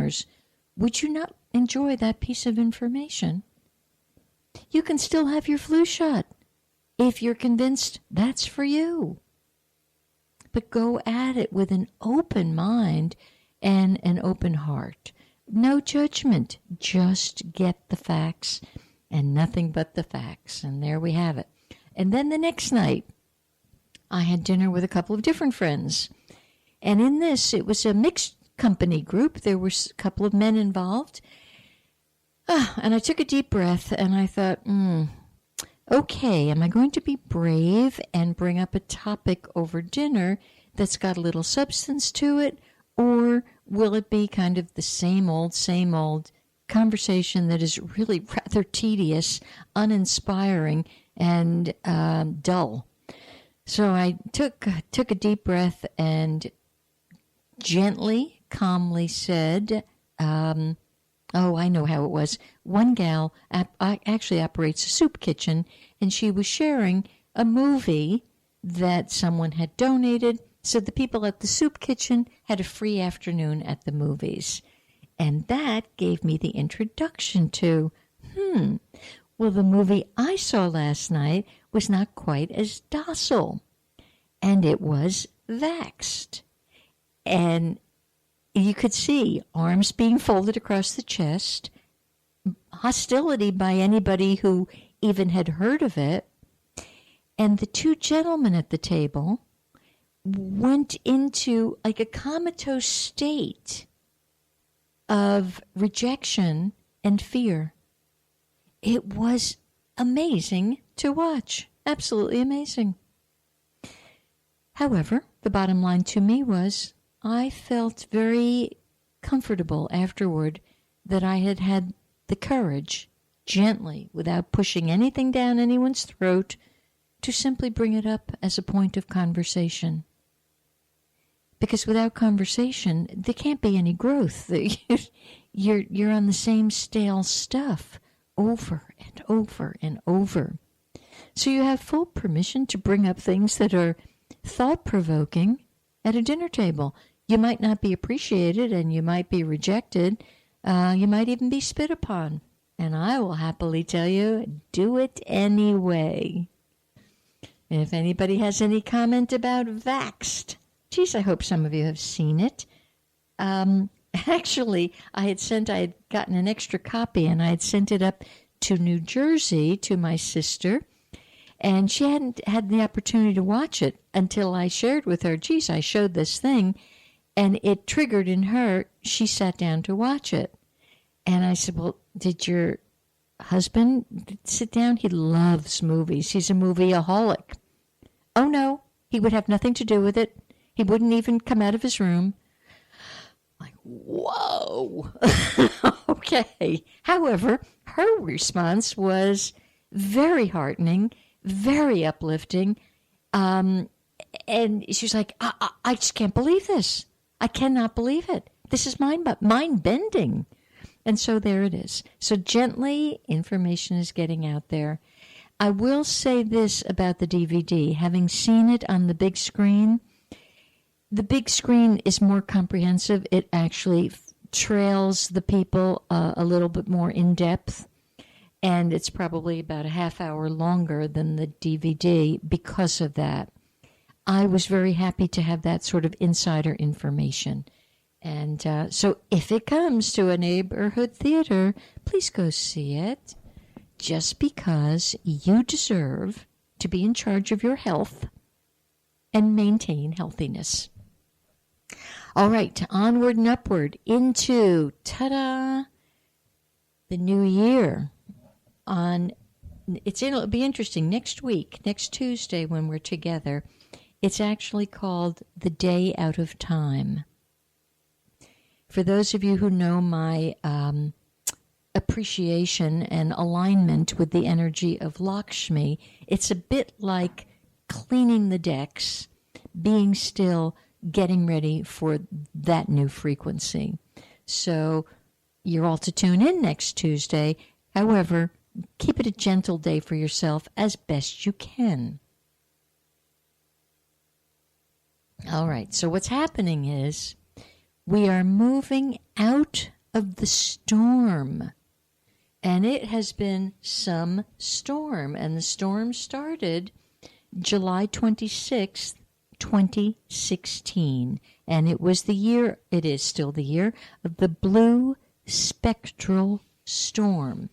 Alzheimer's, would you not enjoy that piece of information? You can still have your flu shot if you're convinced that's for you. But go at it with an open mind and an open heart. No judgment. Just get the facts and nothing but the facts. And there we have it. And then the next night, I had dinner with a couple of different friends. And in this, it was a mixed company group. There were a couple of men involved. And I took a deep breath and I thought, okay, am I going to be brave and bring up a topic over dinner that's got a little substance to it? Or will it be kind of the same old conversation that is really rather tedious, uninspiring, and dull? So I took a deep breath and gently, calmly said, I know how it was. One gal actually operates a soup kitchen, and she was sharing a movie that someone had donated, so the people at the soup kitchen had a free afternoon at the movies. And that gave me the introduction to, well, the movie I saw last night was not quite as docile, and it was Vaxxed. And you could see arms being folded across the chest, hostility by anybody who even had heard of it, and the two gentlemen at the table went into like a comatose state of rejection and fear. It was amazing to watch. Absolutely amazing. However, the bottom line to me was I felt very comfortable afterward that I had had the courage, gently, without pushing anything down anyone's throat, to simply bring it up as a point of conversation. Because without conversation, there can't be any growth. You're on the same stale stuff over and over and over. So you have full permission to bring up things that are thought-provoking at a dinner table. You might not be appreciated and you might be rejected. You might even be spit upon. And I will happily tell you, do it anyway. If anybody has any comment about Vaxxed, geez, I hope some of you have seen it. Actually, I had gotten an extra copy and I had sent it up to New Jersey to my sister. And she hadn't had the opportunity to watch it until I shared with her, geez, I showed this thing. And it triggered in her, she sat down to watch it. And I said, well, did your husband sit down? He loves movies. He's a movieaholic. Oh, no, he would have nothing to do with it. He wouldn't even come out of his room. Like, whoa. Okay. However, her response was very heartening, very uplifting. And she was like, I just can't believe this. I cannot believe it. This is mind-bending. And so there it is. So gently, information is getting out there. I will say this about the DVD. Having seen it on the big screen is more comprehensive. It actually trails the people a little bit more in depth. And it's probably about a half hour longer than the DVD because of that. I was very happy to have that sort of insider information. And so if it comes to a neighborhood theater, please go see it. Just because you deserve to be in charge of your health and maintain healthiness. All right, onward and upward into, ta-da, the new year. It'll be interesting. Next week, next Tuesday when we're together, it's actually called The Day Out of Time. For those of you who know my appreciation and alignment with the energy of Lakshmi, it's a bit like cleaning the decks, being still, getting ready for that new frequency. So you're all to tune in next Tuesday. However, keep it a gentle day for yourself as best you can. All right, so what's happening is we are moving out of the storm. And it has been some storm. And the storm started July 26th, 2016. And it is still the year of the blue spectral storm.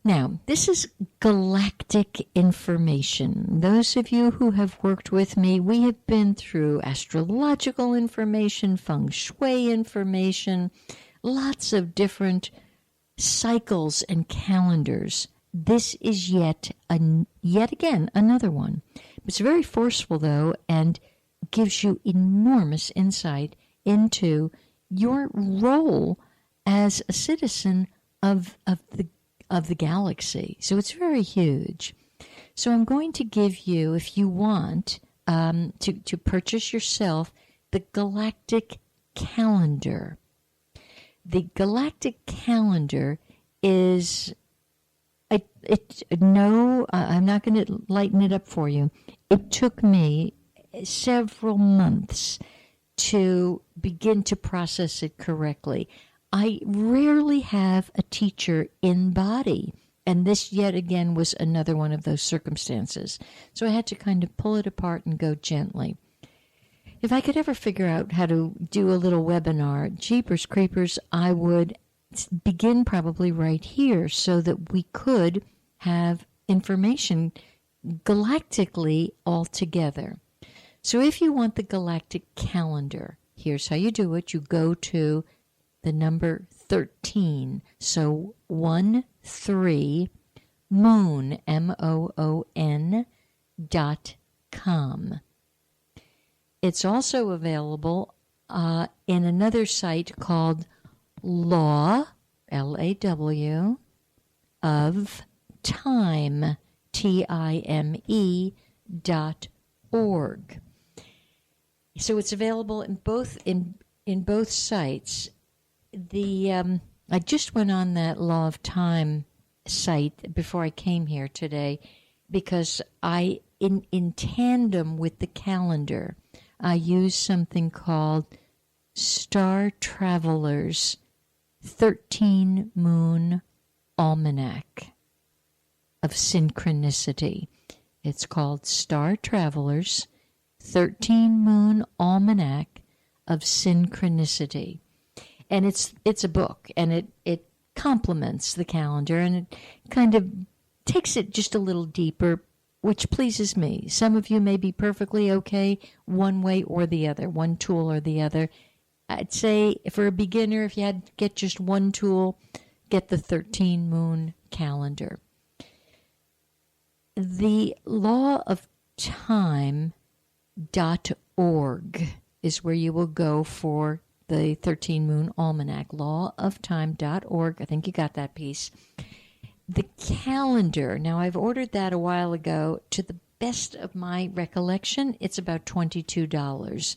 Now, this is galactic information. Those of you who have worked with me, we have been through astrological information, feng shui information, lots of different cycles and calendars. This is yet again another one. It's very forceful, though, and gives you enormous insight into your role as a citizen of the galaxy. So it's very huge. So I'm going to give you, if you want, to purchase yourself the Galactic Calendar. The Galactic Calendar is, I'm not going to lighten it up for you. It took me several months to begin to process it correctly. I rarely have a teacher in body, and this yet again was another one of those circumstances. So I had to kind of pull it apart and go gently. If I could ever figure out how to do a little webinar, jeepers creepers, I would begin probably right here so that we could have information galactically all together. So if you want the Galactic Calendar, here's how you do it. You go to the number 13. So 13 moon, MOON.com. It's also available in another site called Law, LAW, of Time, TIME.org. So it's available in both sites. I just went on that Law of Time site before I came here today because in tandem with the calendar, I use something called Star Traveler's 13 Moon Almanac of Synchronicity. It's called Star Traveler's 13 Moon Almanac of Synchronicity. And it's a book, and it complements the calendar, and it kind of takes it just a little deeper, which pleases me. Some of you may be perfectly okay one way or the other, one tool or the other. I'd say for a beginner, if you had to get just one tool, get the 13 Moon calendar. The Law of Time.org is where you will go for the 13 Moon Almanac, lawoftime.org. I think you got that piece. The calendar, now I've ordered that a while ago. To the best of my recollection, it's about $22.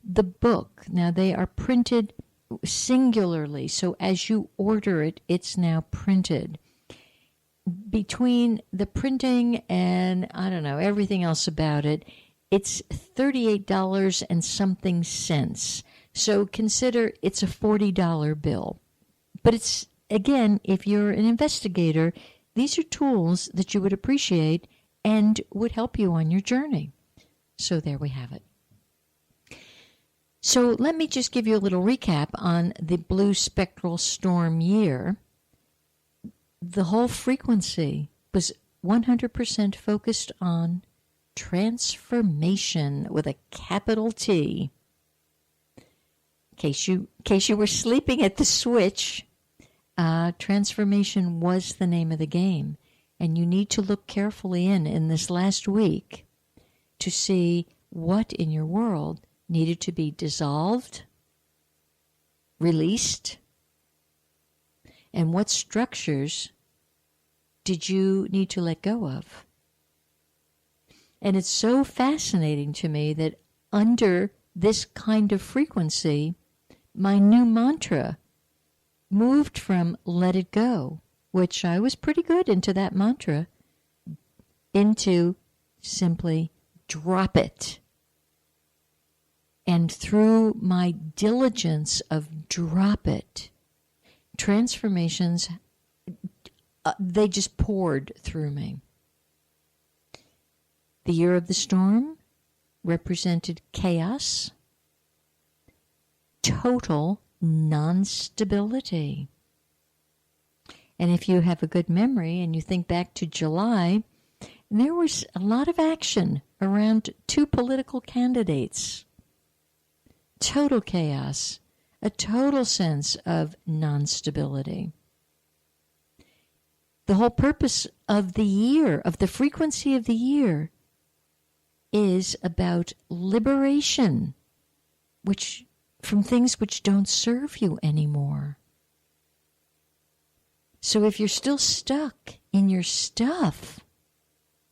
The book, now they are printed singularly, so as you order it, it's now printed. Between the printing and, I don't know, everything else about it, it's $38 and something cents. So consider it's a $40 bill. But it's, again, if you're an investigator, these are tools that you would appreciate and would help you on your journey. So there we have it. So let me just give you a little recap on the blue spectral storm year. The whole frequency was 100% focused on transformation with a capital T. In case you were sleeping at the switch, transformation was the name of the game. And you need to look carefully in this last week to see what in your world needed to be dissolved, released, and what structures did you need to let go of. And it's so fascinating to me that under this kind of frequency, my new mantra moved from let it go, which I was pretty good into that mantra, into simply drop it. And through my diligence of drop it, transformations, they just poured through me. The year of the storm represented chaos, total non-stability. And if you have a good memory and you think back to July, there was a lot of action around two political candidates. Total chaos, a total sense of non-stability. The whole purpose of the year, of the frequency of the year, is about liberation, from things which don't serve you anymore. So if you're still stuck in your stuff,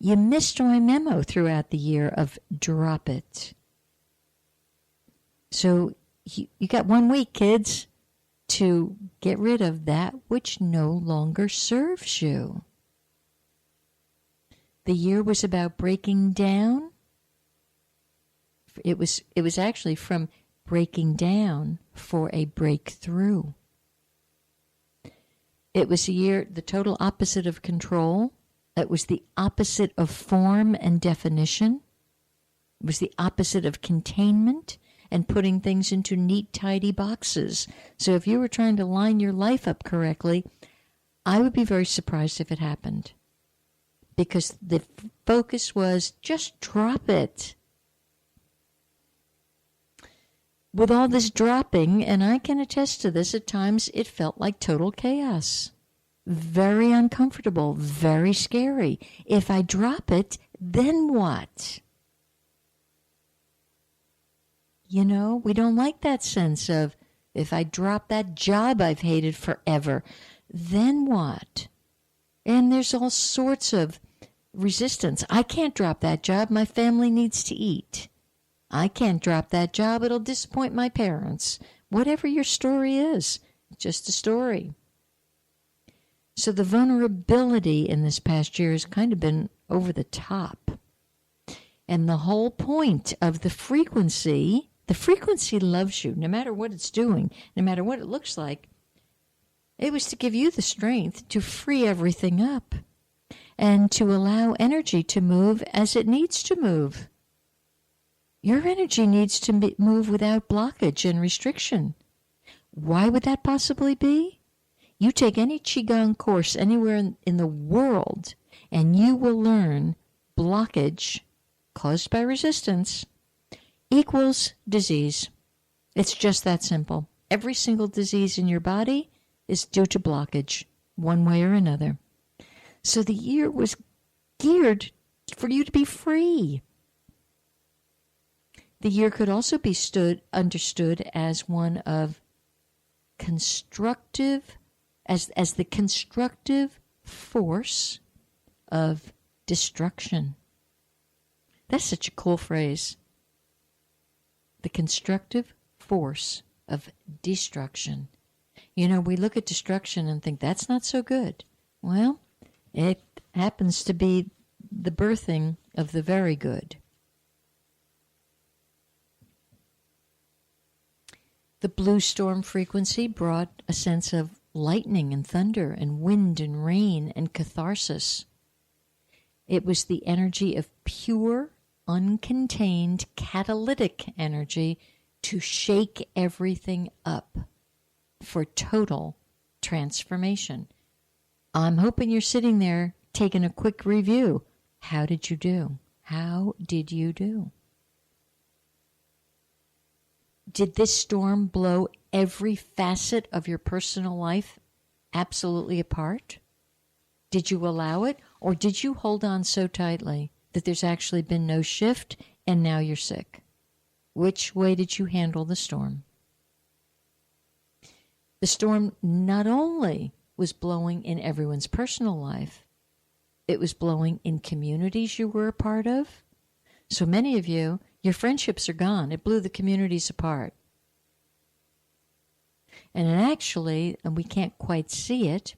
you missed my memo throughout the year of drop it. So you got 1 week, kids, to get rid of that which no longer serves you. The year was about breaking down. It was actually from breaking down for a breakthrough. It was a year, the total opposite of control. It was the opposite of form and definition. It was the opposite of containment and putting things into neat, tidy boxes. So if you were trying to line your life up correctly, I would be very surprised if it happened. Because the focus was just drop it. With all this dropping, and I can attest to this, at times it felt like total chaos. Very uncomfortable, very scary. If I drop it, then what? You know, we don't like that sense of, if I drop that job I've hated forever, then what? And there's all sorts of resistance. I can't drop that job. My family needs to eat. I can't drop that job. It'll disappoint my parents. Whatever your story is, just a story. So the vulnerability in this past year has kind of been over the top. And the whole point of the frequency loves you, no matter what it's doing, no matter what it looks like. It was to give you the strength to free everything up and to allow energy to move as it needs to move. Your energy needs to move without blockage and restriction. Why would that possibly be? You take any Qigong course anywhere in the world, and you will learn blockage caused by resistance equals disease. It's just that simple. Every single disease in your body is due to blockage, one way or another. So the year was geared for you to be free. The year could also be understood as one of constructive, as the constructive force of destruction. That's such a cool phrase. The constructive force of destruction. You know, we look at destruction and think that's not so good. Well, it happens to be the birthing of the very good. The blue storm frequency brought a sense of lightning and thunder and wind and rain and catharsis. It was the energy of pure, uncontained, catalytic energy to shake everything up for total transformation. I'm hoping you're sitting there taking a quick review. How did you do? How did you do? Did this storm blow every facet of your personal life absolutely apart? Did you allow it, or did you hold on so tightly that there's actually been no shift and now you're sick? Which way did you handle the storm? The storm not only was blowing in everyone's personal life, it was blowing in communities you were a part of. So many of you, your friendships are gone. It blew the communities apart. And it actually, and we can't quite see it,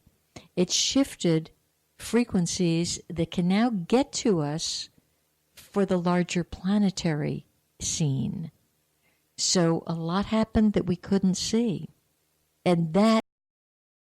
it shifted frequencies that can now get to us for the larger planetary scene. So a lot happened that we couldn't see. And that